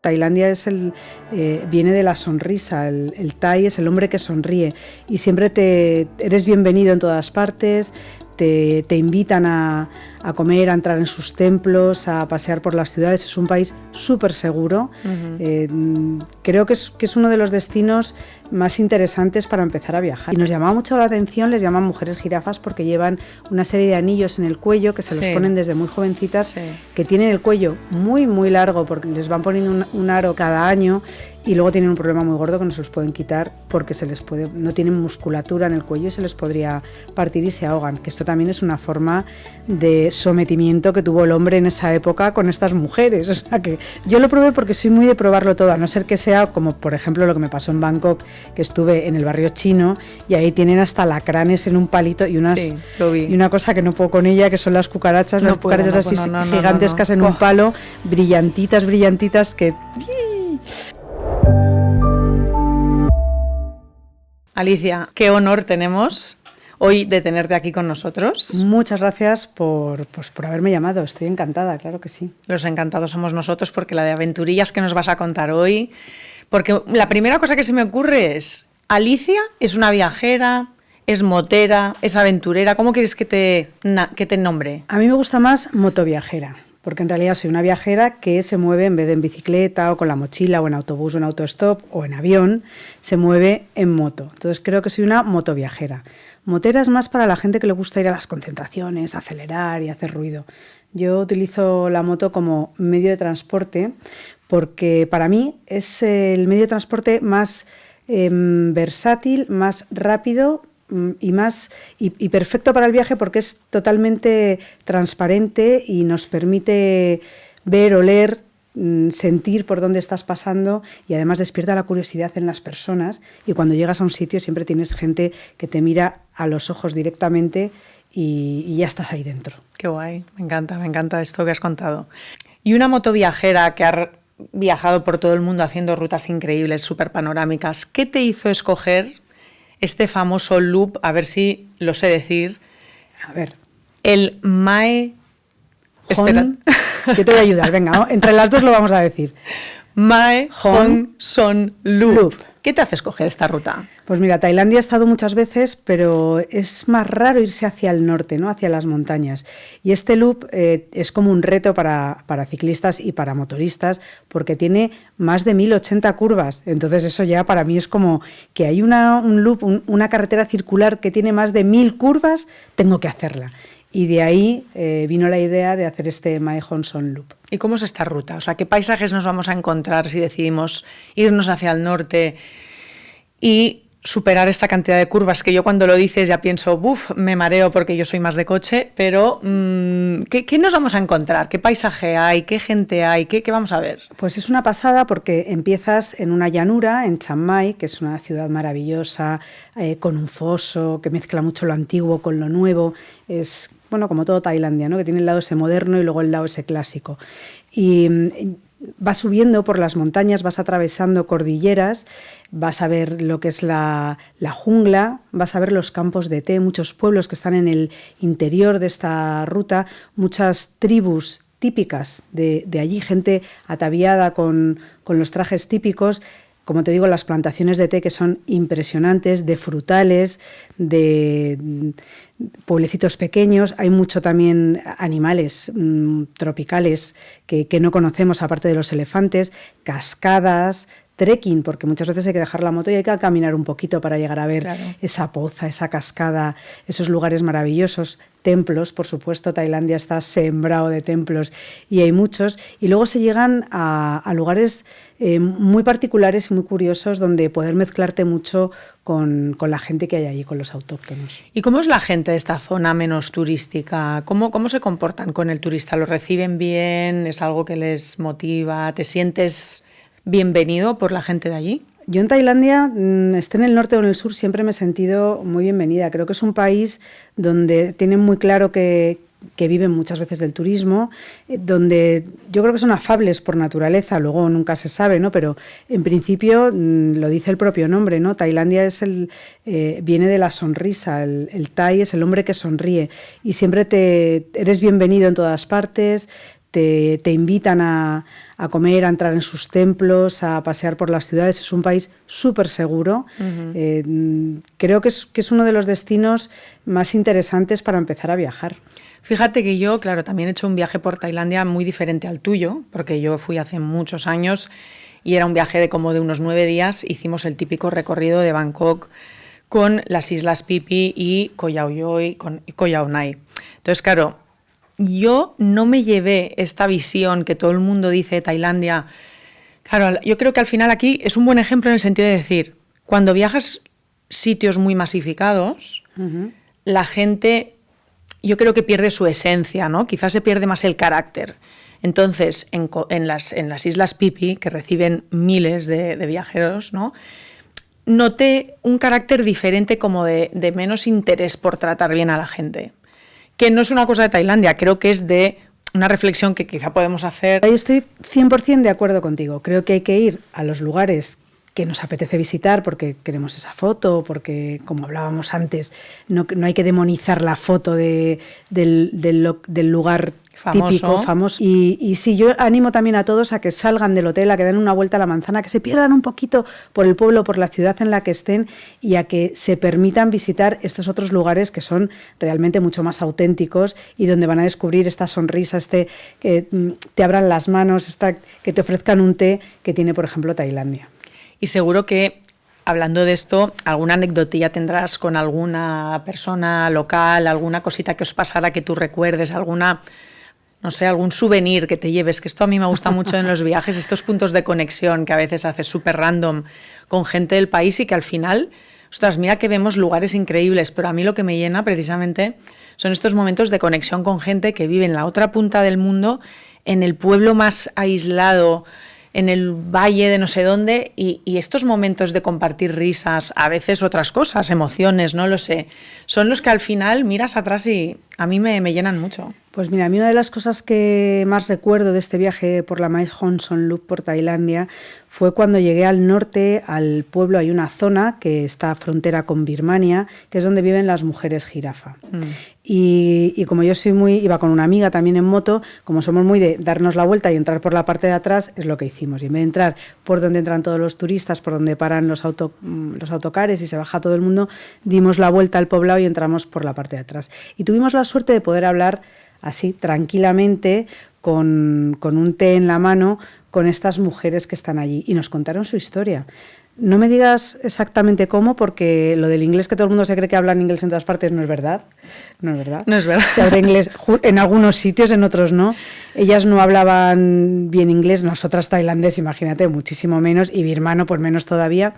Tailandia viene de la sonrisa, el Thai es el hombre que sonríe y siempre eres bienvenido en todas partes, te invitan a comer, a entrar en sus templos, a pasear por las ciudades. Es un país súper seguro. Creo que es uno de los destinos más interesantes para empezar a viajar. Y nos llamaba mucho la atención, les llaman mujeres jirafas porque llevan una serie de anillos en el cuello que se los ponen desde muy jovencitas, que tienen el cuello muy muy largo porque les van poniendo un aro cada año y luego tienen un problema muy gordo que no se los pueden quitar porque no tienen musculatura en el cuello y se les podría partir y se ahogan, que esto también es una forma de sometimiento que tuvo el hombre en esa época con estas mujeres. O sea que yo lo probé porque soy muy de probarlo todo, a no ser que sea como por ejemplo lo que me pasó en Bangkok, que estuve en el barrio chino y ahí tienen hasta alacranes en un palito y una cosa que no puedo con ella, que son las cucarachas, gigantescas en un palo, brillantitas que... Alicia, qué honor tenemos hoy de tenerte aquí con nosotros. Muchas gracias por haberme llamado, estoy encantada, claro que sí. Los encantados somos nosotros porque la de aventurillas que nos vas a contar hoy, porque la primera cosa que se me ocurre es, Alicia es una viajera, es motera, es aventurera, ¿cómo quieres que te nombre? A mí me gusta más motoviajera, porque en realidad soy una viajera que se mueve en vez de en bicicleta o con la mochila o en autobús o en autostop o en avión, se mueve en moto. Entonces creo que soy una motoviajera. Motera es más para la gente que le gusta ir a las concentraciones, acelerar y hacer ruido. Yo utilizo la moto como medio de transporte porque para mí es el medio de transporte más versátil, más rápido y perfecto para el viaje porque es totalmente transparente y nos permite ver, oler, sentir por dónde estás pasando y además despierta la curiosidad en las personas y cuando llegas a un sitio siempre tienes gente que te mira a los ojos directamente y ya estás ahí dentro. Qué guay, me encanta esto que has contado. Y una motoviajera que ha viajado por todo el mundo haciendo rutas increíbles, súper panorámicas, ¿qué te hizo escoger este famoso loop, a ver si lo sé decir? A ver. El Mae... Espera. Yo te voy a ayudar, venga, ¿no? Entre las dos lo vamos a decir. Mae Hong Son Loop. ¿Qué te hace escoger esta ruta? Pues mira, Tailandia he estado muchas veces, pero es más raro irse hacia el norte, ¿no? Hacia las montañas. Y este loop es como un reto para ciclistas y para motoristas, porque tiene más de 1080 curvas. Entonces eso ya para mí es como que hay un loop, una carretera circular que tiene más de 1000 curvas, tengo que hacerla. Y de ahí vino la idea de hacer este Mae Hong Son Loop. ¿Y cómo es esta ruta? O sea, ¿qué paisajes nos vamos a encontrar si decidimos irnos hacia el norte y superar esta cantidad de curvas? Que yo cuando lo dices ya pienso, me mareo porque yo soy más de coche, pero ¿qué nos vamos a encontrar? ¿Qué paisaje hay? ¿Qué gente hay? ¿Qué vamos a ver? Pues es una pasada porque empiezas en una llanura, en Chiang Mai, que es una ciudad maravillosa, con un foso, que mezcla mucho lo antiguo con lo nuevo. Es, bueno, como todo Tailandia, ¿no? Que tiene el lado ese moderno y luego el lado ese clásico. Y vas subiendo por las montañas, vas atravesando cordilleras, vas a ver lo que es la jungla, vas a ver los campos de té, muchos pueblos que están en el interior de esta ruta, muchas tribus típicas de allí, gente ataviada con los trajes típicos. Como te digo, las plantaciones de té que son impresionantes, de frutales, de pueblecitos pequeños. Hay mucho también animales tropicales que no conocemos, aparte de los elefantes, cascadas, trekking, porque muchas veces hay que dejar la moto y hay que caminar un poquito para llegar a ver esa poza, esa cascada, esos lugares maravillosos. Templos, por supuesto, Tailandia está sembrado de templos y hay muchos. Y luego se llegan a lugares muy particulares y muy curiosos donde poder mezclarte mucho con la gente que hay allí, con los autóctonos. ¿Y cómo es la gente de esta zona menos turística? ¿Cómo se comportan con el turista? ¿Lo reciben bien? ¿Es algo que les motiva? ¿Te sientes bienvenido por la gente de allí? Yo en Tailandia, esté en el norte o en el sur, siempre me he sentido muy bienvenida. Creo que es un país donde tienen muy claro que viven muchas veces del turismo, donde yo creo que son afables por naturaleza, luego nunca se sabe, ¿no? Pero en principio lo dice el propio nombre, ¿no? Tailandia viene de la sonrisa, el Thai es el hombre que sonríe y siempre eres bienvenido en todas partes, te invitan a comer, a entrar en sus templos, a pasear por las ciudades. Es un país súper seguro. Creo que es uno de los destinos más interesantes para empezar a viajar. Fíjate que yo, claro, también he hecho un viaje por Tailandia muy diferente al tuyo, porque yo fui hace muchos años y era un viaje de como de unos 9 días. Hicimos el típico recorrido de Bangkok con las Islas Phi Phi y Koh Yao Yoi y Koh Yao Nai. Entonces, claro, yo no me llevé esta visión que todo el mundo dice de Tailandia. Claro, yo creo que al final aquí es un buen ejemplo en el sentido de decir, cuando viajas sitios muy masificados, la gente, yo creo que pierde su esencia, ¿no? Quizás se pierde más el carácter. Entonces, en las Islas Phi Phi, que reciben miles de viajeros, ¿no?, noté un carácter diferente, como de menos interés por tratar bien a la gente. Que no es una cosa de Tailandia, creo que es de una reflexión que quizá podemos hacer. Ahí estoy 100% de acuerdo contigo. Creo que hay que ir a los lugares que nos apetece visitar porque queremos esa foto, porque, como hablábamos antes, no hay que demonizar la foto del lugar típico, famoso. Y sí, yo animo también a todos a que salgan del hotel, a que den una vuelta a la manzana, que se pierdan un poquito por el pueblo, por la ciudad en la que estén, y a que se permitan visitar estos otros lugares que son realmente mucho más auténticos y donde van a descubrir esta sonrisa, que te abran las manos, que te ofrezcan un té que tiene, por ejemplo, Tailandia. Y seguro que, hablando de esto, alguna anecdotilla tendrás con alguna persona local, alguna cosita que os pasara que tú recuerdes, no sé, algún souvenir que te lleves, que esto a mí me gusta mucho en los viajes, estos puntos de conexión que a veces haces súper random con gente del país y que al final, ostras, mira que vemos lugares increíbles, pero a mí lo que me llena precisamente son estos momentos de conexión con gente que vive en la otra punta del mundo, en el pueblo más aislado, en el valle de no sé dónde, y estos momentos de compartir risas, a veces otras cosas, emociones, no lo sé, son los que al final miras atrás y a mí me llenan mucho. Pues mira, a mí una de las cosas que más recuerdo de este viaje por la Mae Hong Son Loop por Tailandia fue cuando llegué al norte, al pueblo. Hay una zona que está frontera con Birmania, que es donde viven las mujeres jirafa. Y como yo iba con una amiga también en moto, como somos muy de darnos la vuelta y entrar por la parte de atrás, es lo que hicimos. Y en vez de entrar por donde entran todos los turistas, por donde paran los autocares y se baja todo el mundo, dimos la vuelta al poblado y entramos por la parte de atrás. Y tuvimos la suerte de poder hablar así tranquilamente, con un té en la mano, con estas mujeres que están allí, y nos contaron su historia. No me digas exactamente cómo, porque lo del inglés, que todo el mundo se cree que hablan inglés en todas partes, no es verdad. No es verdad. No es verdad. Se habla inglés en algunos sitios, en otros no. Ellas no hablaban bien inglés, nosotras tailandés, imagínate, muchísimo menos, y birmano, pues menos todavía.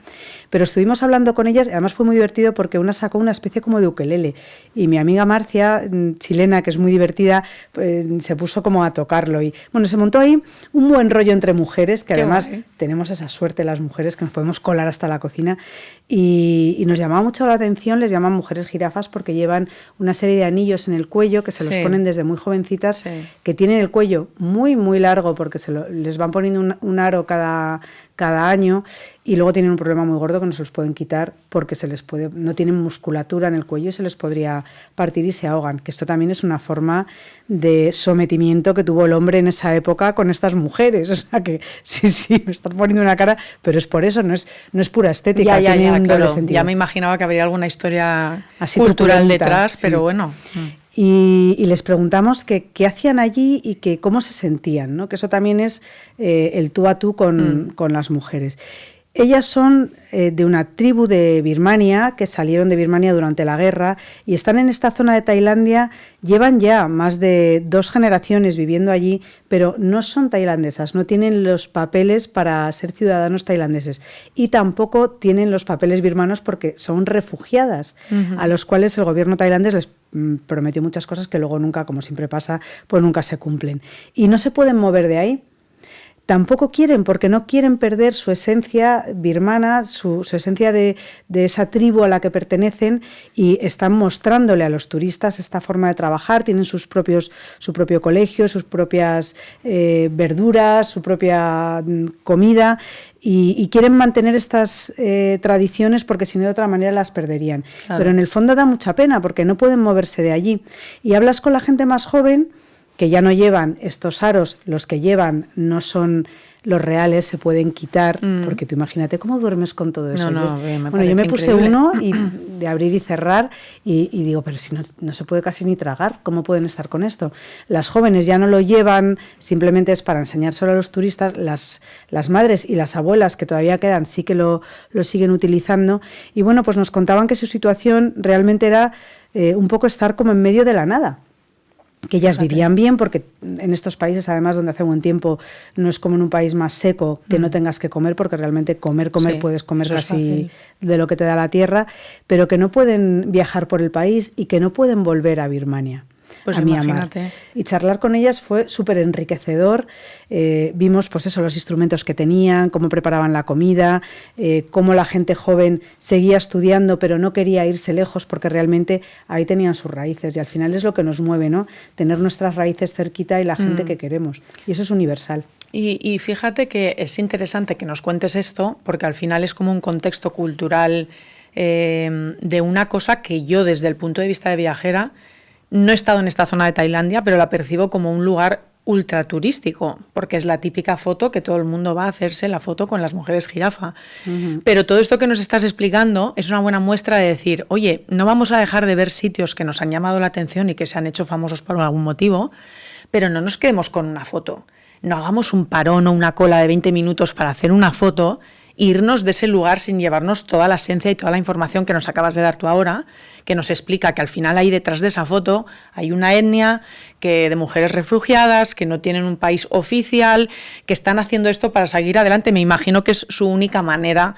Pero estuvimos hablando con ellas, y además fue muy divertido porque una sacó una especie como de ukelele, y mi amiga Marcia, chilena, que es muy divertida, pues, se puso como a tocarlo. Y bueno, se montó ahí un buen rollo entre mujeres, que además tenemos esa suerte las mujeres, que nos podemos colar hasta la cocina, y nos llamaba mucho la atención. Les llaman mujeres jirafas porque llevan una serie de anillos en el cuello que se los ponen desde muy jovencitas, que tienen el cuello muy, muy largo porque les van poniendo un aro cada año, y luego tienen un problema muy gordo que no se los pueden quitar porque no tienen musculatura en el cuello y se les podría partir y se ahogan, que esto también es una forma de sometimiento que tuvo el hombre en esa época con estas mujeres. O sea que sí, me estás poniendo una cara, pero es por eso, no es pura estética, tiene un doble sentido. Ya me imaginaba que habría alguna historia así cultural detrás, pero bueno. Y les preguntamos qué hacían allí y cómo se sentían, ¿no? Que eso también es el tú a tú con las mujeres. Ellas son de una tribu de Birmania, que salieron de Birmania durante la guerra y están en esta zona de Tailandia. Llevan ya más de 2 generaciones viviendo allí, pero no son tailandesas, no tienen los papeles para ser ciudadanos tailandeses, y tampoco tienen los papeles birmanos porque son refugiadas, a los cuales el gobierno tailandés les prometió muchas cosas que luego nunca, como siempre pasa, pues nunca se cumplen. Y no se pueden mover de ahí. Tampoco quieren, porque no quieren perder su esencia birmana, su esencia de esa tribu a la que pertenecen, y están mostrándole a los turistas esta forma de trabajar. Tienen su propio colegio, sus propias verduras, su propia comida, y quieren mantener estas tradiciones porque si no de otra manera las perderían. Claro. Pero en el fondo da mucha pena porque no pueden moverse de allí. Y hablas con la gente más joven que ya no llevan estos aros, los que llevan no son los reales, se pueden quitar, porque tú imagínate cómo duermes con todo eso. Yo me puse uno de abrir y cerrar y digo, pero si no se puede casi ni tragar, ¿cómo pueden estar con esto? Las jóvenes ya no lo llevan, simplemente es para enseñárselo a los turistas, las madres y las abuelas que todavía quedan sí que lo siguen utilizando, y bueno, pues nos contaban que su situación realmente era un poco estar como en medio de la nada. Que ellas vivían bien, porque en estos países, además, donde hace buen tiempo, no es como en un país más seco que no tengas que comer, porque realmente comer sí, puedes comer casi de lo que te da la tierra, pero que no pueden viajar por el país y que no pueden volver a Birmania. Pues a Myanmar. Y charlar con ellas fue súper enriquecedor. Vimos, pues eso, los instrumentos que tenían, cómo preparaban la comida, cómo la gente joven seguía estudiando, pero no quería irse lejos porque realmente ahí tenían sus raíces. Y al final es lo que nos mueve, ¿no? Tener nuestras raíces cerquita y la gente que queremos. Y eso es universal. Y fíjate que es interesante que nos cuentes esto, porque al final es como un contexto cultural de una cosa que yo, desde el punto de vista de viajera, no he estado en esta zona de Tailandia, pero la percibo como un lugar ultra turístico, porque es la típica foto que todo el mundo va a hacerse, la foto con las mujeres jirafa. Pero todo esto que nos estás explicando es una buena muestra de decir, oye, no vamos a dejar de ver sitios que nos han llamado la atención y que se han hecho famosos por algún motivo, pero no nos quedemos con una foto. No hagamos un parón o una cola de 20 minutos para hacer una foto, irnos de ese lugar sin llevarnos toda la esencia y toda la información que nos acabas de dar tú ahora, que nos explica que al final ahí detrás de esa foto hay una etnia de mujeres refugiadas, que no tienen un país oficial, que están haciendo esto para seguir adelante. Me imagino que es su única manera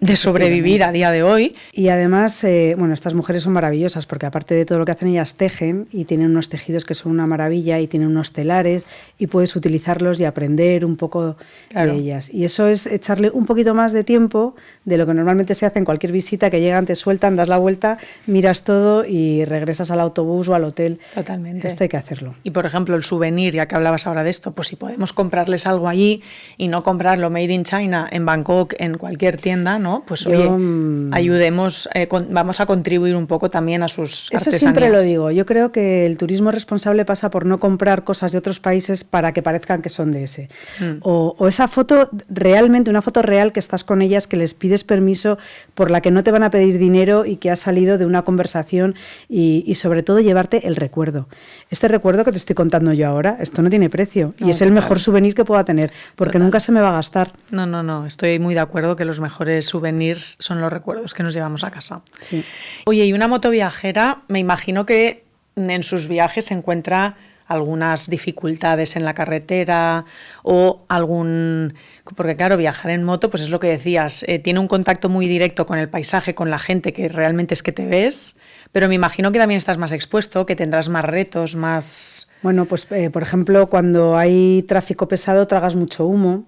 de sobrevivir a día de hoy. Y además, bueno, estas mujeres son maravillosas porque aparte de todo lo que hacen, ellas tejen y tienen unos tejidos que son una maravilla y tienen unos telares y puedes utilizarlos y aprender un poco de ellas. Y eso es echarle un poquito más de tiempo de lo que normalmente se hace en cualquier visita, que llegan, te sueltan, das la vuelta, miras todo y regresas al autobús o al hotel. Totalmente. Esto hay que hacerlo. Y por ejemplo, el souvenir, ya que hablabas ahora de esto, pues si podemos comprarles algo allí y no comprarlo made in China en Bangkok, en cualquier tienda, ¿no? Pues oye, ayudemos, vamos a contribuir un poco también a sus artesanías. Eso siempre lo digo. Yo creo que el turismo responsable pasa por no comprar cosas de otros países para que parezcan que son de ese. O esa foto, realmente una foto real que estás con ellas, que les pides permiso, por la que no te van a pedir dinero y que ha salido de una conversación y sobre todo llevarte el recuerdo. Este recuerdo que te estoy contando yo ahora, esto no tiene precio y es el mejor souvenir que pueda tener, porque nunca se me va a gastar. No, estoy muy de acuerdo que los mejores souvenirs son los recuerdos que nos llevamos a casa. Sí. Oye, y una motoviajera, me imagino que en sus viajes se encuentra algunas dificultades en la carretera o algún... Porque claro, viajar en moto, pues es lo que decías, tiene un contacto muy directo con el paisaje, con la gente, que realmente es que te ves, pero me imagino que también estás más expuesto, que tendrás más retos, más... Bueno, pues por ejemplo, cuando hay tráfico pesado tragas mucho humo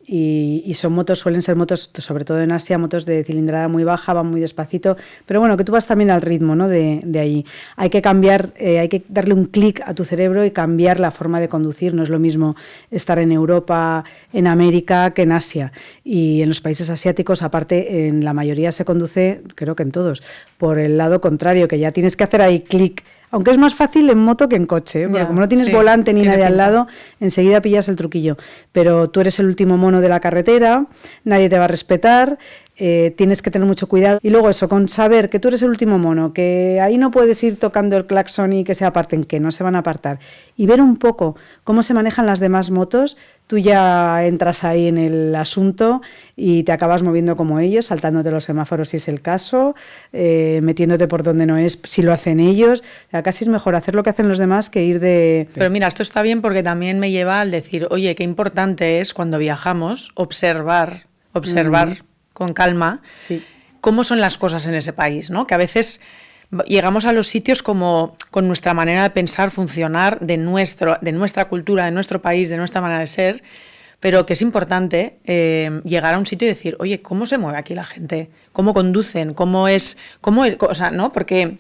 y son motos, suelen ser motos, sobre todo en Asia, motos de cilindrada muy baja, van muy despacito, pero bueno, que tú vas también al ritmo, ¿no? de ahí. Hay que cambiar, hay que darle un clic a tu cerebro y cambiar la forma de conducir. No es lo mismo estar en Europa, en América, que en Asia. Y en los países asiáticos, aparte, en la mayoría se conduce, creo que en todos, por el lado contrario, que ya tienes que hacer ahí clic. Aunque es más fácil en moto que en coche, porque como no tienes volante ni nadie al lado, enseguida pillas el truquillo. Pero tú eres el último mono de la carretera, nadie te va a respetar, tienes que tener mucho cuidado. Y luego eso, con saber que tú eres el último mono, que ahí no puedes ir tocando el claxon y que se aparten, que no se van a apartar, y ver un poco cómo se manejan las demás motos, tú ya entras ahí en el asunto y te acabas moviendo como ellos, saltándote los semáforos si es el caso, metiéndote por donde no es si lo hacen ellos. O sea, casi es mejor hacer lo que hacen los demás que ir de... Pero mira, esto está bien porque también me lleva al decir, oye, qué importante es cuando viajamos observar con calma cómo son las cosas en ese país, ¿no? Que a veces llegamos a los sitios como con nuestra manera de pensar, funcionar, de nuestra cultura, de nuestro país, de nuestra manera de ser, pero que es importante llegar a un sitio y decir, oye, ¿cómo se mueve aquí la gente? ¿Cómo conducen? O sea, ¿no? Porque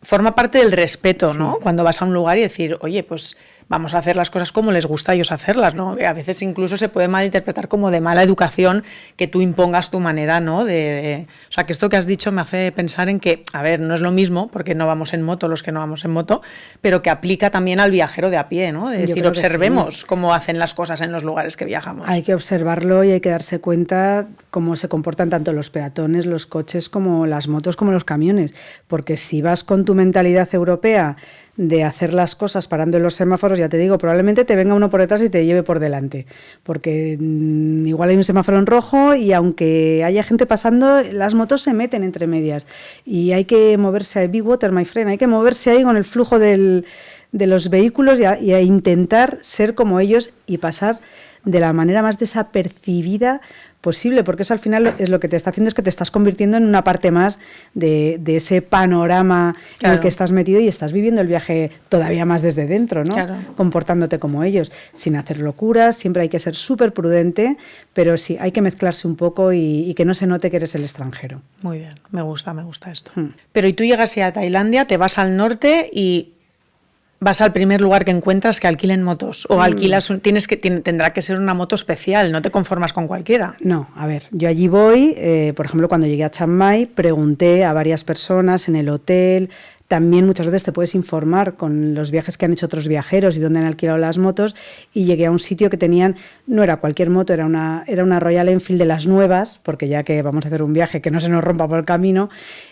forma parte del respeto, ¿no? Cuando vas a un lugar y decir, oye, pues vamos a hacer las cosas como les gusta a ellos hacerlas, ¿no? A veces incluso se puede malinterpretar como de mala educación que tú impongas tu manera, ¿no? O sea, que esto que has dicho me hace pensar en que, a ver, no es lo mismo, porque no vamos en moto los que no vamos en moto, pero que aplica también al viajero de a pie, ¿no? De decir, observemos cómo hacen las cosas en los lugares que viajamos. Hay que observarlo y hay que darse cuenta cómo se comportan tanto los peatones, los coches, como las motos, como los camiones, porque si vas con tu mentalidad europea de hacer las cosas parando en los semáforos, ya te digo, probablemente te venga uno por detrás y te lleve por delante, porque igual hay un semáforo en rojo y aunque haya gente pasando, las motos se meten entre medias y hay que moverse ahí, be water, my friend, hay que moverse ahí con el flujo de los vehículos y a intentar ser como ellos y pasar de la manera más desapercibida posible, porque eso al final es lo que te está haciendo, es que te estás convirtiendo en una parte más de ese panorama en el que estás metido y estás viviendo el viaje todavía más desde dentro, ¿no? Comportándote como ellos, sin hacer locuras, siempre hay que ser súper prudente, pero sí, hay que mezclarse un poco y que no se note que eres el extranjero. Muy bien, me gusta esto. Pero y tú llegas a Tailandia, te vas al norte y vas al primer lugar que encuentras que alquilen motos o alquilas, tendrá que ser una moto especial, no te conformas con cualquiera. No, a ver, yo allí voy, por ejemplo, cuando llegué a Chiang Mai, pregunté a varias personas en el hotel. También muchas veces te puedes informar con los viajes que han hecho otros viajeros y dónde han alquilado las motos, y llegué a un sitio que tenían, no era cualquier moto, era una Royal Enfield de las nuevas, porque ya que vamos a hacer un viaje que no se nos rompa por el camino,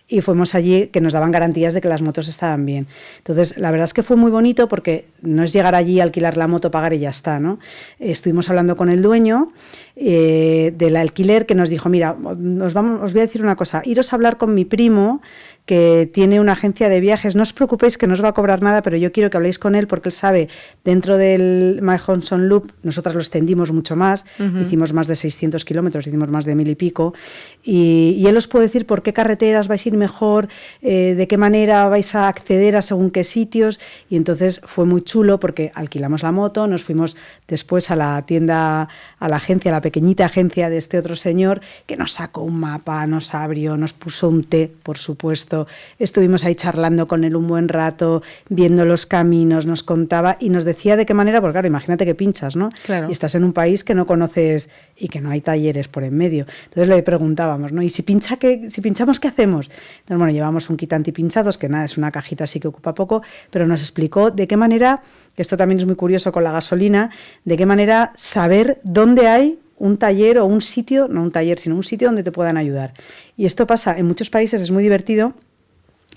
y fuimos allí que nos daban garantías de que las motos estaban bien. Entonces, la verdad es que fue muy bonito porque no es llegar allí, alquilar la moto, pagar y ya está, ¿no? Estuvimos hablando con el dueño del alquiler, que nos dijo, mira, os voy a decir una cosa, iros a hablar con mi primo, que tiene una agencia de viajes, no os preocupéis que no os va a cobrar nada, pero yo quiero que habléis con él porque él sabe, dentro del My Hudson Loop, nosotras lo extendimos mucho más, hicimos más de 600 kilómetros, hicimos más de 1000 y pico, y él os puede decir por qué carreteras vais a ir mejor, de qué manera vais a acceder a según qué sitios, y entonces fue muy chulo porque alquilamos la moto, nos fuimos después a la tienda, a la agencia, a la pequeñita agencia de este otro señor, que nos sacó un mapa, nos abrió, nos puso un té, por supuesto. Estuvimos ahí charlando con él un buen rato, viendo los caminos, nos contaba y nos decía de qué manera, porque claro, imagínate que pinchas, ¿no? Claro. Y estás en un país que no conoces y que no hay talleres por en medio. Entonces le preguntábamos, ¿no? ¿Y si pinchamos, qué hacemos? Entonces, bueno, llevamos un kit antipinchados, que nada, es una cajita así que ocupa poco, pero nos explicó de qué manera, que esto también es muy curioso con la gasolina, de qué manera saber dónde hay un taller o un sitio, no un taller, sino un sitio donde te puedan ayudar. Y esto pasa en muchos países, es muy divertido,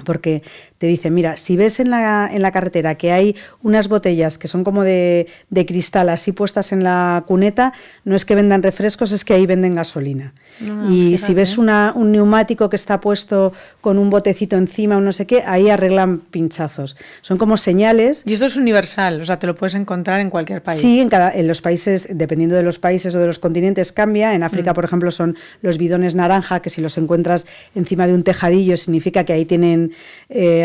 porque te dicen, mira, si ves en la carretera que hay unas botellas que son como de cristal así puestas en la cuneta, no es que vendan refrescos, es que ahí venden gasolina. Y si ves un neumático que está puesto con un botecito encima o no sé qué, ahí arreglan pinchazos. Son como señales. Y esto es universal, o sea, te lo puedes encontrar en cualquier país. Sí, en los países, dependiendo de los países o de los continentes, cambia. En África, por ejemplo, son los bidones naranja, que si los encuentras encima de un tejadillo significa que ahí tienen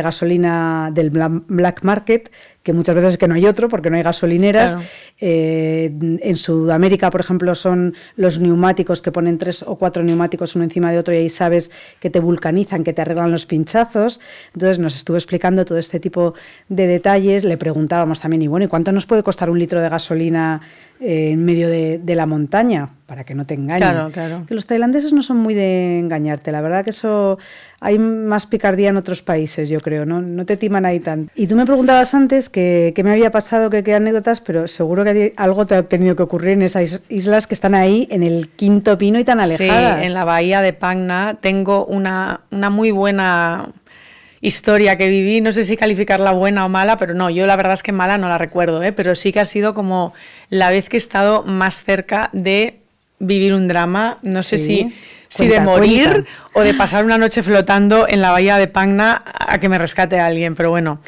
gasolina del black market, que muchas veces es que no hay otro porque no hay gasolineras. Claro. En Sudamérica, por ejemplo, son los neumáticos que ponen 3 o 4 neumáticos uno encima de otro y ahí sabes que te vulcanizan, que te arreglan los pinchazos. Entonces nos estuvo explicando todo este tipo de detalles. Le preguntábamos también, y bueno, ¿y cuánto nos puede costar un litro de gasolina en medio de la montaña? Para que no te engañen. Claro, claro. Que los tailandeses no son muy de engañarte. La verdad que eso hay más picardía en otros países, yo creo, ¿no? No te timan ahí tanto. Y tú me preguntabas antes qué me había pasado, qué anécdotas, pero seguro que algo te ha tenido que ocurrir en esas islas que están ahí en el quinto pino y tan alejadas. Sí, en la bahía de Phang Nga tengo una muy buena historia que viví, no sé si calificarla buena o mala, pero no, yo la verdad es que mala no la recuerdo, pero sí que ha sido como la vez que he estado más cerca de vivir un drama, no sé si de morir o de pasar una noche flotando en la bahía de Phang Nga a que me rescate a alguien, pero bueno.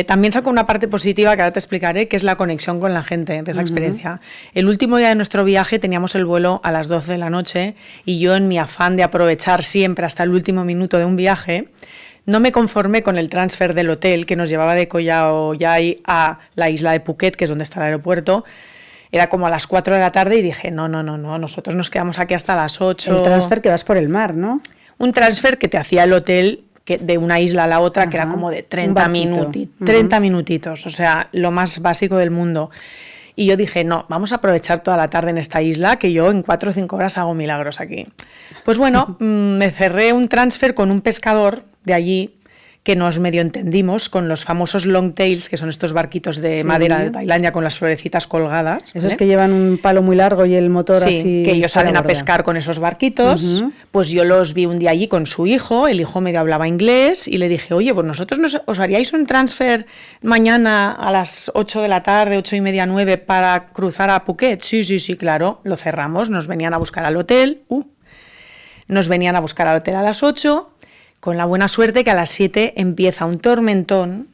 También saco una parte positiva que ahora te explicaré, que es la conexión con la gente de esa experiencia. El último día de nuestro viaje teníamos el vuelo a las 12 de la noche y yo, en mi afán de aprovechar siempre hasta el último minuto de un viaje, no me conformé con el transfer del hotel que nos llevaba de Koh Yai a la isla de Phuket, que es donde está el aeropuerto. Era como a las 4 de la tarde y dije, no, nosotros nos quedamos aquí hasta las 8. El transfer que vas por el mar, ¿no? Un transfer que te hacía el hotel de una isla a la otra, que era Ajá, como de un 30 barquito. 30 minutitos, o sea, lo más básico del mundo. Y yo dije, no, vamos a aprovechar toda la tarde en esta isla, que yo en 4 o 5 horas hago milagros aquí. Pues bueno, me cerré un transfer con un pescador de allí, que nos medio entendimos, con los famosos long tails, que son estos barquitos de Sí. madera de Tailandia con las florecitas colgadas. Esos ¿vale? que llevan un palo muy largo y el motor Sí, así. que ellos fuera salen a borda. pescar con esos barquitos. Ujú. Pues yo los vi un día allí con su hijo, el hijo medio hablaba inglés, y le dije, oye, pues os haríais un transfer mañana a las 8 de la tarde, 8:30, 9, para cruzar a Phuket. Sí, claro, lo cerramos, nos venían a buscar al hotel, nos venían a buscar al hotel a las 8, con la buena suerte que a las 7 empieza un tormentón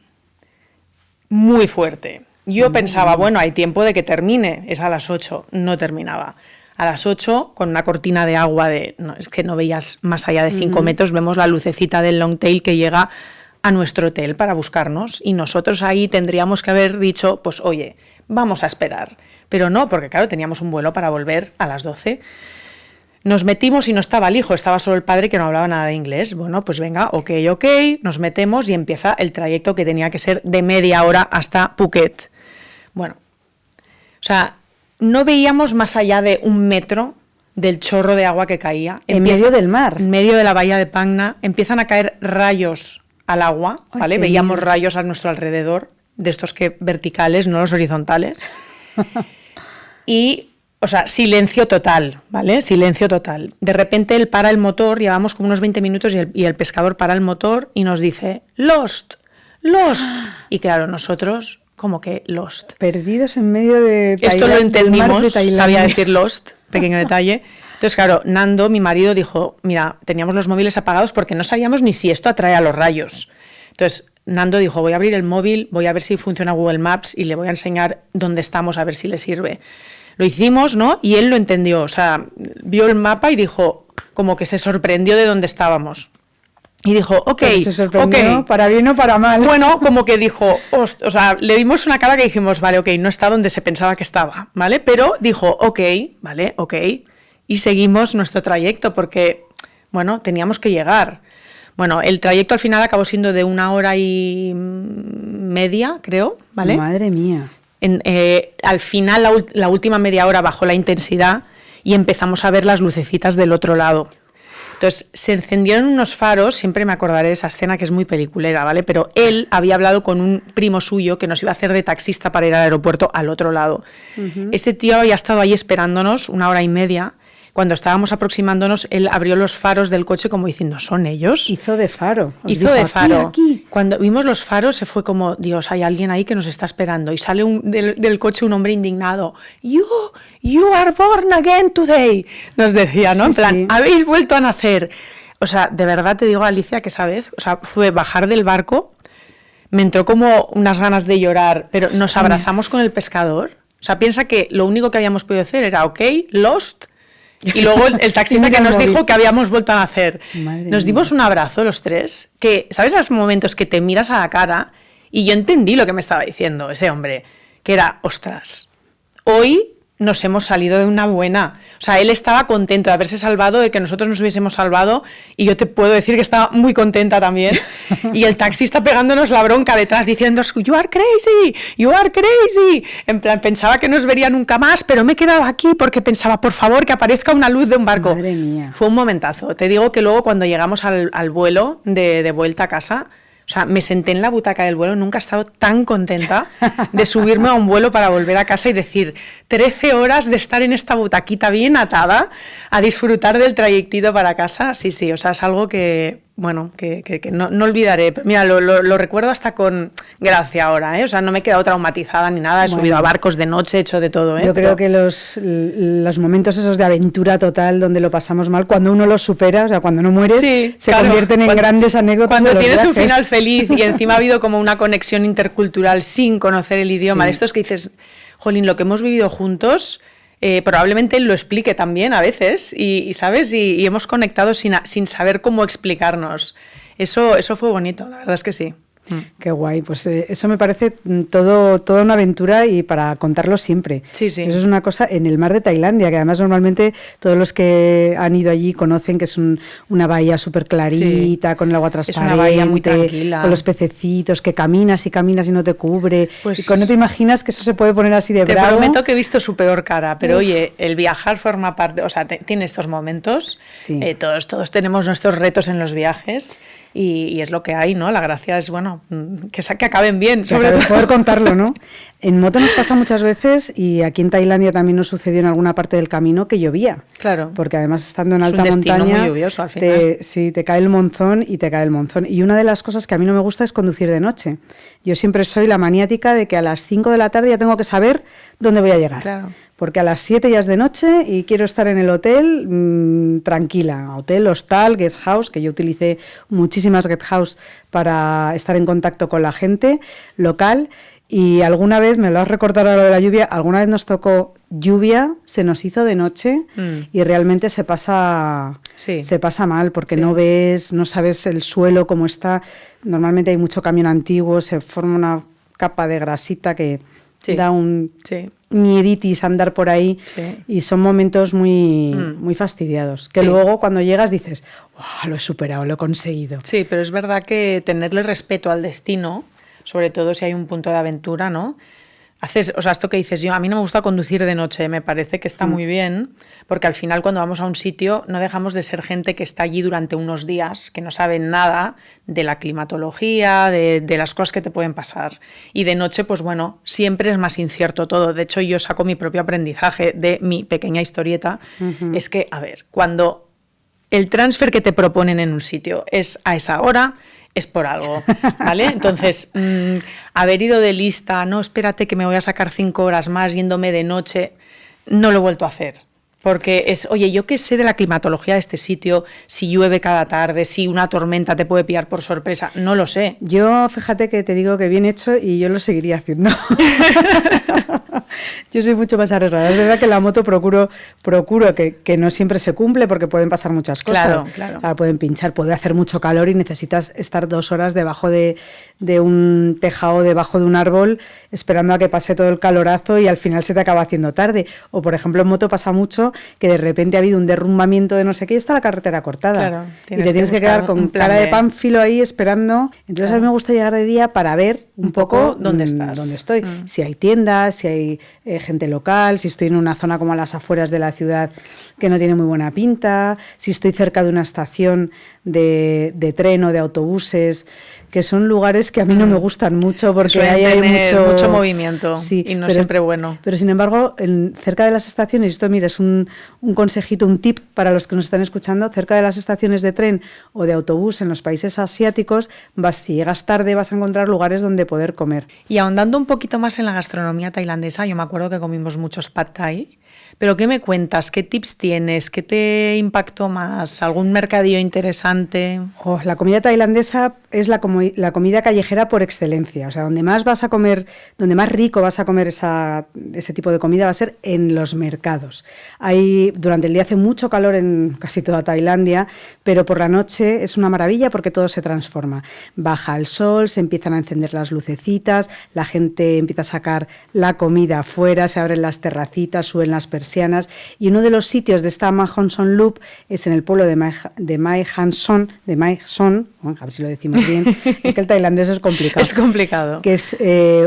muy fuerte. Yo pensaba, bueno, hay tiempo de que termine, es a las 8, no terminaba. A las 8, con una cortina de agua no, es que no veías más allá de 5 metros, vemos la lucecita del Longtail que llega a nuestro hotel para buscarnos, y nosotros ahí tendríamos que haber dicho, pues oye, vamos a esperar. Pero no, porque claro, teníamos un vuelo para volver a las 12. Nos metimos y no estaba el hijo, estaba solo el padre, que no hablaba nada de inglés. Bueno, pues venga, ok, nos metemos y empieza el trayecto, que tenía que ser de media hora hasta Phuket. Bueno, o sea, no veíamos más allá de 1 metro del chorro de agua que caía. En medio del mar. En medio de la bahía de Phang Nga empiezan a caer rayos al agua, Ay, ¿vale? qué Veíamos miedo. rayos a nuestro alrededor, de estos que verticales, no los horizontales. Y, o sea, silencio total, ¿vale? Silencio total. De repente él para el motor, llevamos como unos 20 minutos y el pescador para el motor y nos dice, Lost. Y claro, nosotros, como que Lost. Perdidos en medio de Tailandia. Esto lo del mar de entendimos, Tailandia. sabía decir Lost, pequeño detalle. Entonces, claro, Nando, mi marido, dijo, mira, teníamos los móviles apagados porque no sabíamos ni si esto atrae a los rayos. Entonces, Nando dijo, voy a abrir el móvil, voy a ver si funciona Google Maps y le voy a enseñar dónde estamos, a ver si le sirve. Lo hicimos, ¿no? Y él lo entendió, o sea, vio el mapa y dijo, como que se sorprendió de dónde estábamos. Y dijo, ok, Pero se sorprendió, ok. para bien o para mal. Bueno, como que dijo, o sea, le dimos una cara que dijimos, vale, ok, no está donde se pensaba que estaba, ¿vale? Pero dijo, ok, vale, ok. Y seguimos nuestro trayecto porque, bueno, teníamos que llegar. Bueno, el trayecto al final acabó siendo de 1 hora y media, creo, ¿vale? Madre mía. Al final, la última media hora bajó la intensidad y empezamos a ver las lucecitas del otro lado. Entonces, se encendieron unos faros, siempre me acordaré de esa escena que es muy peliculera, ¿vale? Pero él había hablado con un primo suyo que nos iba a hacer de taxista para ir al aeropuerto al otro lado. Ese tío había estado ahí esperándonos 1 hora y media. Cuando estábamos aproximándonos, él abrió los faros del coche como diciendo, ¿son ellos? Hizo de faro. Os Hizo dijo, de "Aquí, faro. aquí". Cuando vimos los faros se fue como, Dios, hay alguien ahí que nos está esperando. Y sale del coche un hombre indignado. You are born again today. Nos decía, ¿no? Sí, En plan, sí. habéis vuelto a nacer. O sea, de verdad te digo, Alicia, que esa vez, o sea, fue bajar del barco, me entró como unas ganas de llorar, pero nos Hostia. abrazamos con el pescador. O sea, piensa que lo único que habíamos podido hacer era, ok, Lost. Y luego el taxista Y que mira el nos móvil. dijo que habíamos vuelto a nacer. Madre Nos dimos un abrazo los tres, que, ¿sabes esos momentos que te miras a la cara? Y yo entendí lo que me estaba diciendo ese hombre, que era, ostras, hoy nos hemos salido de una buena. O sea, él estaba contento de haberse salvado, de que nosotros nos hubiésemos salvado, y yo te puedo decir que estaba muy contenta también. Y el taxista pegándonos la bronca detrás, diciendo, you are crazy, you are crazy. En plan, pensaba que no nos vería nunca más, pero me he quedado aquí porque pensaba, por favor, que aparezca una luz de un barco. Madre mía. Fue un momentazo. Te digo que luego cuando llegamos al vuelo de vuelta a casa, o sea, me senté en la butaca del vuelo, nunca he estado tan contenta de subirme a un vuelo para volver a casa y decir 13 horas de estar en esta butaquita bien atada a disfrutar del trayectito para casa. Sí, o sea, es algo que, bueno, que no olvidaré. Pero mira, lo recuerdo hasta con gracia ahora, ¿eh? O sea, no me he quedado traumatizada ni nada, he Bueno. subido a barcos de noche, he hecho de todo, ¿eh? Yo creo que los momentos esos de aventura total donde lo pasamos mal, cuando uno los supera, o sea, cuando no mueres, Sí, se claro. convierten en grandes anécdotas. Cuando de los tienes un viajes. final feliz y encima ha habido como una conexión intercultural sin conocer el idioma, Sí. de estos que dices, jolín, lo que hemos vivido juntos, probablemente él lo explique también a veces y ¿sabes? Y hemos conectado sin saber cómo explicarnos. Eso fue bonito, la verdad es que sí. Qué guay, pues eso me parece toda una aventura y para contarlo siempre. Sí, sí. Eso es una cosa en el mar de Tailandia, que además normalmente todos los que han ido allí conocen que es una bahía súper clarita, con el agua transparente, es una bahía muy tranquila, con los pececitos, que caminas y no te cubre, pues, y cuando te imaginas que eso se puede poner así de bravo. Te prometo que he visto su peor cara, pero oye, el viajar forma parte, o sea, tiene estos momentos, todos tenemos nuestros retos en los viajes. Y es lo que hay, ¿no? La gracia es, bueno, que acaben bien. Sobre todo poder contarlo, ¿no? En moto nos pasa muchas veces, y aquí en Tailandia también nos sucedió en alguna parte del camino, que llovía. Claro. Porque además estando en alta montaña... Es un destino montaña, muy lluvioso al final. te cae el monzón y te cae el monzón. Y una de las cosas que a mí no me gusta es conducir de noche. Yo siempre soy la maniática de que a las 5 de la tarde ya tengo que saber dónde voy a llegar. Claro. Porque a las 7 ya es de noche y quiero estar en el hotel tranquila. Hotel, hostal, guest house, que yo utilicé muchísimas guest house para estar en contacto con la gente local. Y alguna vez, me lo has recordado lo de la lluvia, alguna vez nos tocó lluvia, se nos hizo de noche y realmente se pasa mal porque no ves, no sabes el suelo cómo está. Normalmente hay mucho camión antiguo, se forma una capa de grasita que da un mieditis andar por ahí y son momentos muy fastidiados. Que luego cuando llegas dices, oh, lo he superado, lo he conseguido. Sí, pero es verdad que tenerle respeto al destino, sobre todo si hay un punto de aventura, ¿no? Esto que dices, a mí no me gusta conducir de noche, me parece que está muy bien, porque al final cuando vamos a un sitio no dejamos de ser gente que está allí durante unos días, que no saben nada de la climatología, de las cosas que te pueden pasar. Y de noche, pues bueno, siempre es más incierto todo. De hecho, yo saco mi propio aprendizaje de mi pequeña historieta, es que, a ver, cuando el transfer que te proponen en un sitio es a esa hora, es por algo, ¿vale? Entonces, haber ido de lista, no, espérate que me voy a sacar 5 horas más yéndome de noche, no lo he vuelto a hacer. Porque es, oye, yo qué sé de la climatología de este sitio, si llueve cada tarde, si una tormenta te puede pillar por sorpresa, no lo sé. Yo, fíjate que te digo que bien hecho y yo lo seguiría haciendo. Yo soy mucho más arriesgada. Es verdad que en la moto procuro que no siempre se cumple porque pueden pasar muchas cosas. Claro. Pueden pinchar, puede hacer mucho calor y necesitas estar 2 horas debajo de un tejado, debajo de un árbol, esperando a que pase todo el calorazo y al final se te acaba haciendo tarde. O, por ejemplo, en moto pasa mucho que de repente ha habido un derrumbamiento de no sé qué y está la carretera cortada. Claro, y te tienes que quedar con cara de pánfilo ahí esperando. Entonces a mí me gusta llegar de día para ver un poco dónde estás. Dónde estoy. Si hay tiendas, si hay gente local, si estoy en una zona como a las afueras de la ciudad que no tiene muy buena pinta, si estoy cerca de una estación de tren o de autobuses, que son lugares que a mí no me gustan mucho porque ahí hay mucho movimiento y no siempre bueno. Pero sin embargo, cerca de las estaciones, esto mira, es un consejito, un tip para los que nos están escuchando, cerca de las estaciones de tren o de autobús en los países asiáticos, si llegas tarde vas a encontrar lugares donde poder comer. Y ahondando un poquito más en la gastronomía tailandesa, yo me acuerdo que comimos muchos pad thai. ¿Pero qué me cuentas? ¿Qué tips tienes? ¿Qué te impactó más? ¿Algún mercadillo interesante? La comida tailandesa es la comida callejera por excelencia. O sea, donde más vas a comer, donde más rico vas a comer ese tipo de comida va a ser en los mercados. Durante el día hace mucho calor en casi toda Tailandia, pero por la noche es una maravilla porque todo se transforma. Baja el sol, se empiezan a encender las lucecitas, la gente empieza a sacar la comida afuera, se abren las terracitas, suben las persianas. Y uno de los sitios de esta Mae Hong Son Loop es en el pueblo de Mae Hong Son, a ver si lo decimos bien, porque el tailandés es complicado. Es complicado. Que es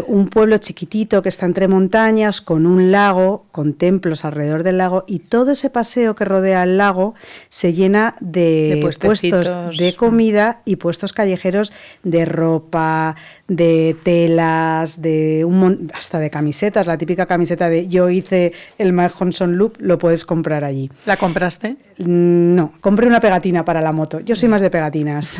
un pueblo chiquitito que está entre montañas, con un lago, con templos alrededor del lago, y todo ese paseo que rodea el lago se llena de puestos de comida y puestos callejeros de ropa, de telas, hasta de camisetas, la típica camiseta de yo hice el Mae Hong Son Loop, lo puedes comprar allí. ¿La compraste? No, compré una pegatina para la moto. Yo soy más de pegatinas.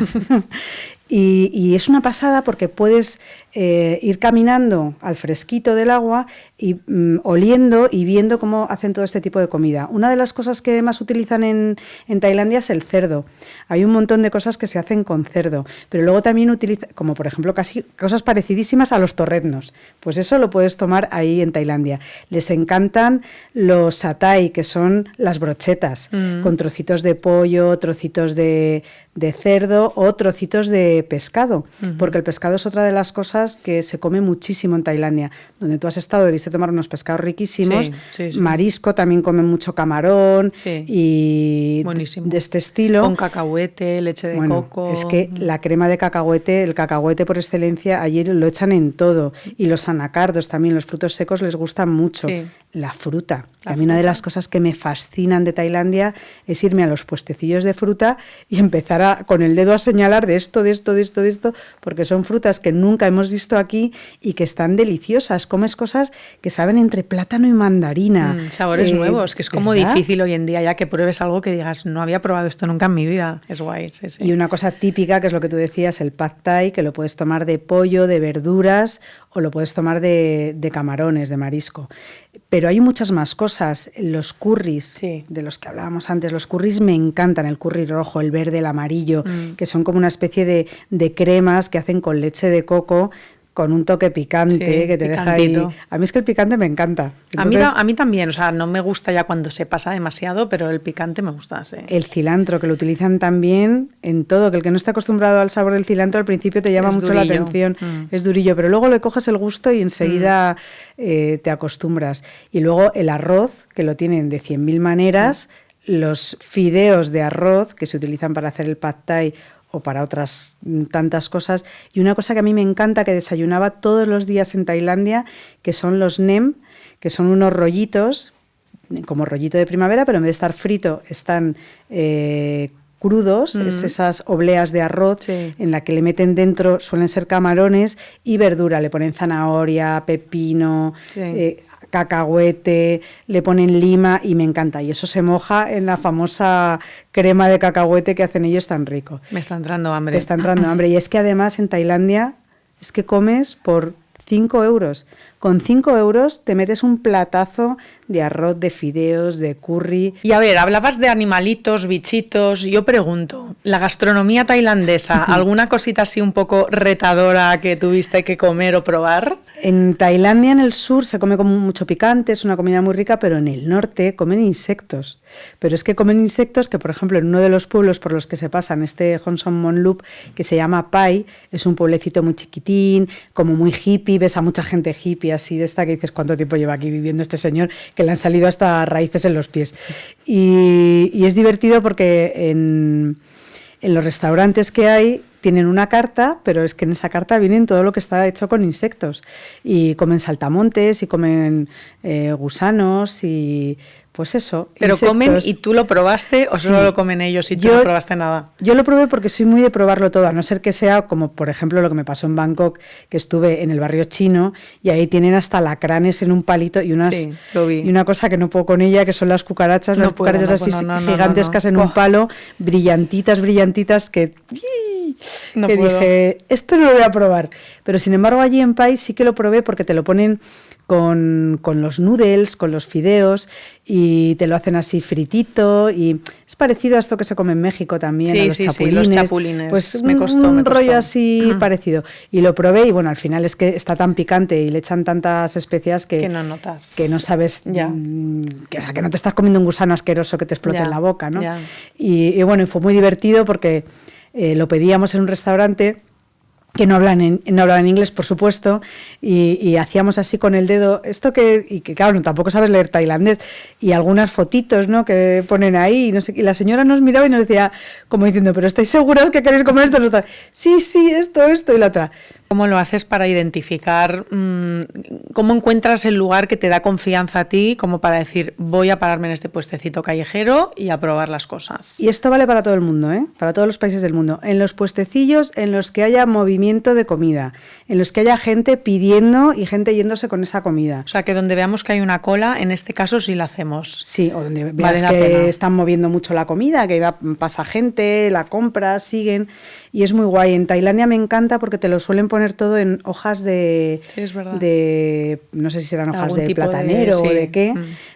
Y es una pasada porque puedes ir caminando al fresquito del agua y oliendo y viendo cómo hacen todo este tipo de comida. Una de las cosas que más utilizan en Tailandia es el cerdo. Hay un montón de cosas que se hacen con cerdo, pero luego también utilizan, como por ejemplo casi cosas parecidísimas a los torreznos. Pues eso lo puedes tomar ahí en Tailandia. Les encantan los satay, que son las brochetas, con trocitos de pollo, trocitos de cerdo o trocitos de de pescado, porque el pescado es otra de las cosas que se come muchísimo en Tailandia. Donde tú has estado debiste tomar unos pescados riquísimos, marisco, también comen mucho camarón y de este estilo. Con cacahuete, leche de coco. Es que la crema de cacahuete, el cacahuete por excelencia, allí lo echan en todo. Y los anacardos también, los frutos secos les gustan mucho. La fruta. A mí una de las cosas que me fascinan de Tailandia es irme a los puestecillos de fruta y empezar con el dedo a señalar de esto, porque son frutas que nunca hemos visto aquí y que están deliciosas. Comes cosas que saben entre plátano y mandarina. Sabores nuevos, que es como difícil hoy en día ya que pruebes algo que digas, no había probado esto nunca en mi vida. Es guay, sí. Y una cosa típica, que es lo que tú decías, el pad thai, que lo puedes tomar de pollo, de verduras o lo puedes tomar de camarones, de marisco. Pero hay muchas más cosas. Los curris, de los que hablábamos antes, los curris me encantan, el curry rojo, el verde, el amarillo, que son como una especie de cremas que hacen con leche de coco, con un toque picante que te deja ahí. A mí es que el picante me encanta. Entonces, a mí también, o sea, no me gusta ya cuando se pasa demasiado, pero el picante me gusta, sí. El cilantro, que lo utilizan también en todo, que el que no está acostumbrado al sabor del cilantro al principio te llama mucho la atención, es durillo, pero luego le coges el gusto y enseguida te acostumbras. Y luego el arroz, que lo tienen de 100.000 maneras, los fideos de arroz que se utilizan para hacer el pad thai o para otras tantas cosas. Y una cosa que a mí me encanta, que desayunaba todos los días en Tailandia, que son los nem, que son unos rollitos, como rollito de primavera, pero en vez de estar frito, están crudos, es esas obleas de arroz en la que le meten dentro, suelen ser camarones y verdura, le ponen zanahoria, pepino, cacahuete, le ponen lima y me encanta. Y eso se moja en la famosa crema de cacahuete que hacen ellos tan rico. Me está entrando hambre. Te está entrando hambre. Y es que además en Tailandia es que comes por 5 euros. Con 5 euros te metes un platazo de arroz, de fideos, de curry. Y a ver, hablabas de animalitos, bichitos. Yo pregunto, ¿la gastronomía tailandesa, alguna cosita así un poco retadora que tuviste que comer o probar? En Tailandia, en el sur, se come con mucho picante, es una comida muy rica, pero en el norte comen insectos. Pero es que comen insectos que, por ejemplo, en uno de los pueblos por los que se pasan, este Hon Som Mon Lup, que se llama Pai, es un pueblecito muy chiquitín, como muy hippie, ves a mucha gente hippie así de esta que dices, ¿cuánto tiempo lleva aquí viviendo este señor? Que le han salido hasta raíces en los pies. Y es divertido porque en los restaurantes que hay tienen una carta, pero es que en esa carta vienen todo lo que está hecho con insectos. Y comen saltamontes y comen gusanos y pues eso. Pero insectos. ¿Comen y tú lo probaste o solo lo comen ellos y tú no probaste nada? Yo lo probé porque soy muy de probarlo todo, a no ser que sea como, por ejemplo, lo que me pasó en Bangkok, que estuve en el barrio chino y ahí tienen hasta alacranes en un palito y una cosa que no puedo con ella, que son las cucarachas, así gigantescas en un palo, brillantitas que dije, esto no lo voy a probar. Pero sin embargo allí en Pai sí que lo probé porque te lo ponen con los noodles, con los fideos y te lo hacen así fritito y es parecido a esto que se come en México también, a los chapulines. Los chapulines. Pues me costó. Rollo así parecido. Y lo probé y bueno, al final es que está tan picante y le echan tantas especias que no notas. Que no sabes, que no te estás comiendo un gusano asqueroso que te explote en la boca, ¿no? Y bueno, y fue muy divertido porque lo pedíamos en un restaurante que no hablan en inglés, por supuesto, y hacíamos así con el dedo, y que claro, tampoco sabes leer tailandés, y algunas fotitos, ¿no?, que ponen ahí, y no sé, y la señora nos miraba y nos decía, como diciendo, ¿pero estáis seguras que queréis comer esto? Sí, esto, y la otra. ¿Cómo lo haces para identificar, cómo encuentras el lugar que te da confianza a ti, como para decir, voy a pararme en este puestecito callejero y a probar las cosas? Y esto vale para todo el mundo, para todos los países del mundo. En los puestecillos en los que haya movimiento de comida, en los que haya gente pidiendo y gente yéndose con esa comida. O sea, que donde veamos que hay una cola, en este caso sí la hacemos. Sí, o donde veas que están moviendo mucho la comida, que pasa gente, la compra, siguen, y es muy guay. En Tailandia me encanta porque te lo suelen poner todo en hojas de no sé si serán hojas de platanero o de qué,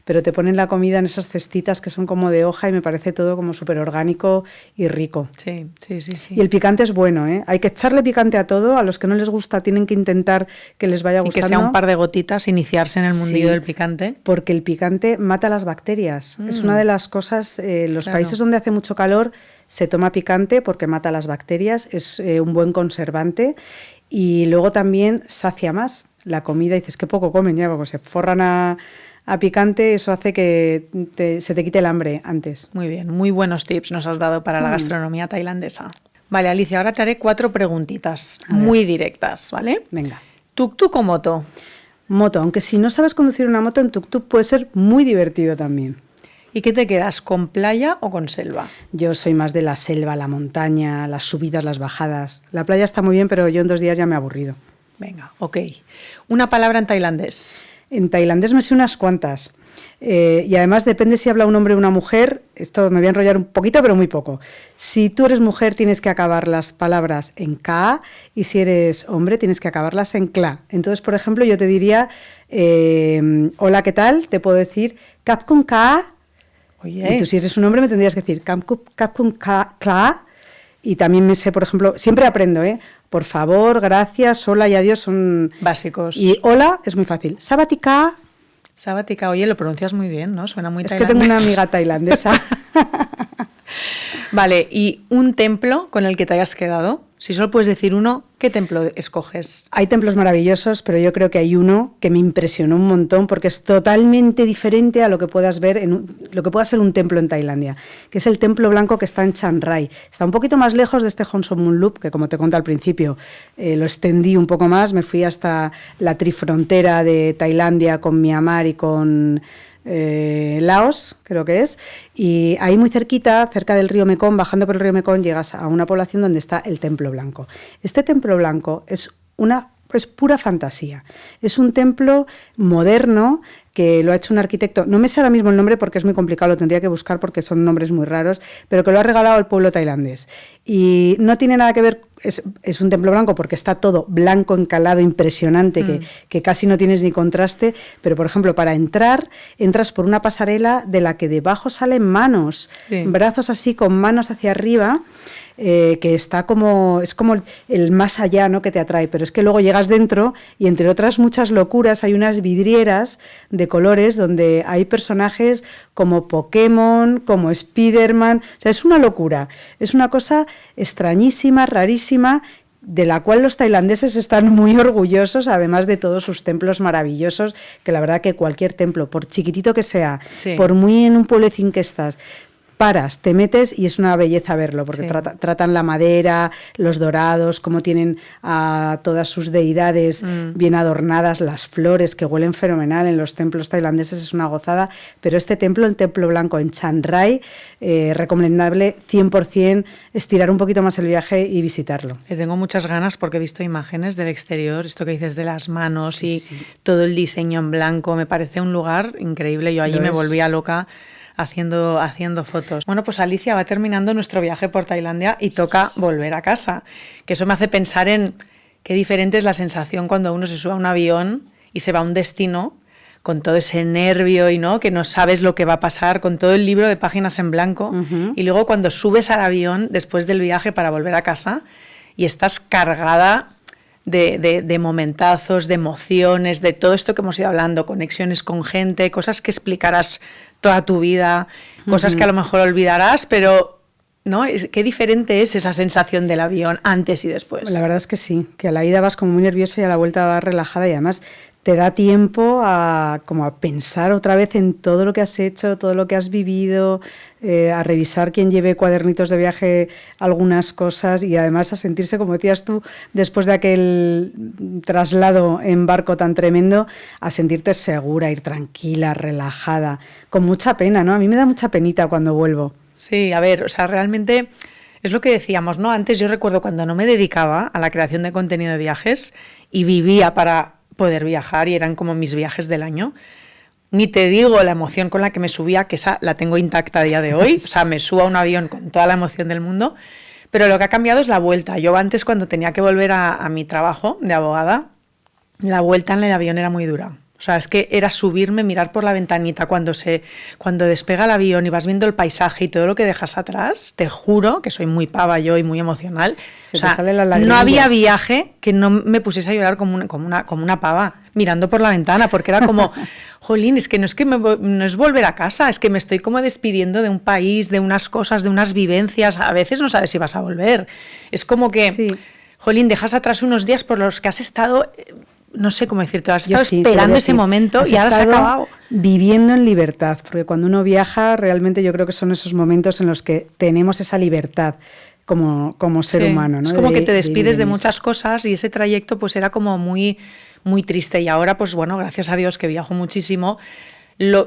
pero te ponen la comida en esas cestitas que son como de hoja y me parece todo como súper orgánico y rico. Sí. Y el picante es bueno, ¿eh? Hay que echarle picante a todo, a los que no les gusta tienen que intentar que les vaya gustando. Y que sea un par de gotitas, iniciarse en el mundillo del picante. Porque el picante mata las bacterias. Es una de las cosas, los países donde hace mucho calor se toma picante porque mata las bacterias, es un buen conservante y luego también sacia más la comida. Dices, qué poco comen ya, porque se forran a picante, eso hace que se te quite el hambre antes. Muy bien, muy buenos tips nos has dado para la gastronomía tailandesa. Vale, Alicia, ahora te haré 4 preguntitas muy directas, ¿vale? Venga. ¿Tuk-tuk o moto? Moto, aunque si no sabes conducir una moto en tuk-tuk puede ser muy divertido también. ¿Y qué te quedas, con playa o con selva? Yo soy más de la selva, la montaña, las subidas, las bajadas. La playa está muy bien, pero yo en 2 días ya me he aburrido. Venga, ok. Una palabra en tailandés. En tailandés me sé unas cuantas. Y además depende si habla un hombre o una mujer. Esto me voy a enrollar un poquito, pero muy poco. Si tú eres mujer tienes que acabar las palabras en ka y si eres hombre tienes que acabarlas en kla. Entonces, por ejemplo, yo te diría, hola, ¿qué tal? Te puedo decir, kap kun ka. Oye. Y tú si eres un hombre me tendrías que decir, kap kun ka. Y también me sé, por ejemplo, siempre aprendo, por favor, gracias, hola y adiós son básicos. Y hola es muy fácil. Sabatika. Sabatika, oye, lo pronuncias muy bien, ¿no? Suena muy tailandés. Es que tengo una amiga tailandesa. Vale, ¿y un templo con el que te hayas quedado? Si solo puedes decir uno, ¿qué templo escoges? Hay templos maravillosos, pero yo creo que hay uno que me impresionó un montón porque es totalmente diferente a lo que puedas ver lo que pueda ser un templo en Tailandia, que es el Templo Blanco que está en Chiang Rai. Está un poquito más lejos de este Hon Som Mun Loop, que como te conté al principio, lo extendí un poco más, me fui hasta la trifrontera de Tailandia con Myanmar y con Laos, creo que es, y ahí muy cerquita, cerca del río Mekong, bajando por el río Mekong, llegas a una población donde está el Templo Blanco. Este Templo Blanco es pura fantasía. Es un templo moderno que lo ha hecho un arquitecto, no me sé ahora mismo el nombre porque es muy complicado, lo tendría que buscar porque son nombres muy raros, pero que lo ha regalado al pueblo tailandés. Y no tiene nada que ver, es un templo blanco porque está todo blanco, encalado, impresionante, que casi no tienes ni contraste, pero por ejemplo, para entrar, entras por una pasarela de la que debajo salen manos, brazos así con manos hacia arriba, que está como, es como el más allá, ¿no?, que te atrae, pero es que luego llegas dentro y entre otras muchas locuras hay unas vidrieras de colores donde hay personajes como Pokémon, como Spiderman, o sea, es una locura, es una cosa extrañísima, rarísima, de la cual los tailandeses están muy orgullosos, además de todos sus templos maravillosos, que la verdad que cualquier templo, por chiquitito que sea, por muy en un pueblecín que estás, paras, te metes y es una belleza verlo, porque tratan la madera, los dorados, cómo tienen a todas sus deidades bien adornadas, las flores que huelen fenomenal en los templos tailandeses, es una gozada, pero este templo, el Templo Blanco en Chiang Rai, recomendable 100% estirar un poquito más el viaje y visitarlo. Le tengo muchas ganas porque he visto imágenes del exterior, esto que dices de las manos todo el diseño en blanco, me parece un lugar increíble, yo allí me volvía loca haciendo fotos. Bueno, pues Alicia, va terminando nuestro viaje por Tailandia y toca volver a casa, que eso me hace pensar en qué diferente es la sensación cuando uno se sube a un avión y se va a un destino con todo ese nervio y no, que no sabes lo que va a pasar, con todo el libro de páginas en blanco, y luego cuando subes al avión después del viaje para volver a casa y estás cargada de momentazos, de emociones, de todo esto que hemos ido hablando, conexiones con gente, cosas que explicarás toda tu vida, cosas que a lo mejor olvidarás, pero ¿no? Qué diferente es esa sensación del avión antes y después. La verdad es que sí, que a la ida vas como muy nerviosa y a la vuelta vas relajada y además te da tiempo a pensar otra vez en todo lo que has hecho, todo lo que has vivido, a revisar quien lleve cuadernitos de viaje algunas cosas y además a sentirse, como decías tú, después de aquel traslado en barco tan tremendo, a sentirte segura, ir tranquila, relajada, con mucha pena, ¿no? A mí me da mucha penita cuando vuelvo. Sí, a ver, o sea, realmente es lo que decíamos, ¿no? Antes yo recuerdo cuando no me dedicaba a la creación de contenido de viajes y vivía para poder viajar y eran como mis viajes del año. Ni te digo la emoción con la que me subía, que esa la tengo intacta a día de hoy. O sea, me subo a un avión con toda la emoción del mundo. Pero lo que ha cambiado es la vuelta. Yo antes, cuando tenía que volver a mi trabajo de abogada, la vuelta en el avión era muy dura. O sea, es que era subirme, mirar por la ventanita cuando despega el avión y vas viendo el paisaje y todo lo que dejas atrás. Te juro que soy muy pava yo y muy emocional. Se o sea, te salen las no lagrimillas. había viaje que no me pusiese a llorar como una pava, mirando por la ventana, porque era como, jolín, es que no es volver a casa, es que me estoy como despidiendo de un país, de unas cosas, de unas vivencias. A veces no sabes si vas a volver. Es como que, Sí. jolín, dejas atrás unos días por los que has estado... No sé cómo decirte, has Yo estado sí, te voy a esperando decir, ese momento has y ahora se ha estado acabado. viviendo en libertad, porque cuando uno viaja, realmente yo creo que son esos momentos en los que tenemos esa libertad como ser Sí, humano, ¿no? es como que te ir y despides de venir. muchas cosas y ese trayecto pues era como muy, muy triste. Y ahora, pues bueno, gracias a Dios que viajo muchísimo.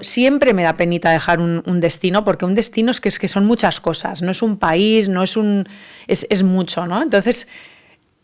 Siempre me da penita dejar un destino, porque un destino es que son muchas cosas, no es un país, no es es mucho, ¿no? Entonces,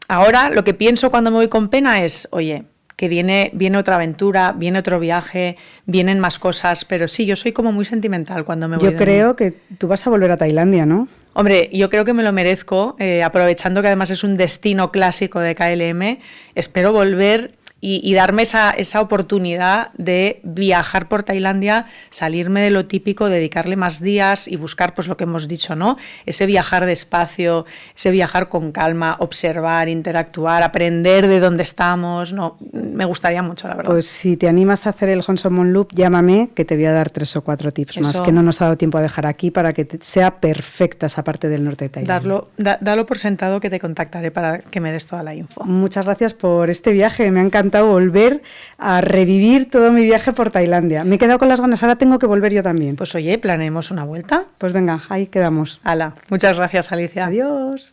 ahora lo que pienso cuando me voy con pena es, oye, que viene otra aventura, viene otro viaje, vienen más cosas, pero sí, yo soy como muy sentimental cuando me voy Yo creo que tú vas a volver a Tailandia, ¿no? Hombre, yo creo que me lo merezco, aprovechando que además es un destino clásico de KLM, espero volver y darme esa oportunidad de viajar por Tailandia, salirme de lo típico, dedicarle más días y buscar pues lo que hemos dicho, ¿no? Ese viajar despacio, ese viajar con calma, observar, interactuar, aprender de dónde estamos, no, me gustaría mucho, la verdad. Pues si te animas a hacer el Hon Son Mon Loop, llámame, que te voy a dar 3 o 4 tips más, que no nos ha dado tiempo a dejar aquí para que sea perfecta esa parte del norte de Tailandia. Dalo por sentado, que te contactaré para que me des toda la info. Muchas gracias por este viaje, me ha encantado volver a revivir todo mi viaje por Tailandia. Me he quedado con las ganas, ahora tengo que volver yo también. Pues oye, planeemos una vuelta. Pues venga, ahí quedamos. Hala, muchas gracias, Alicia. Adiós.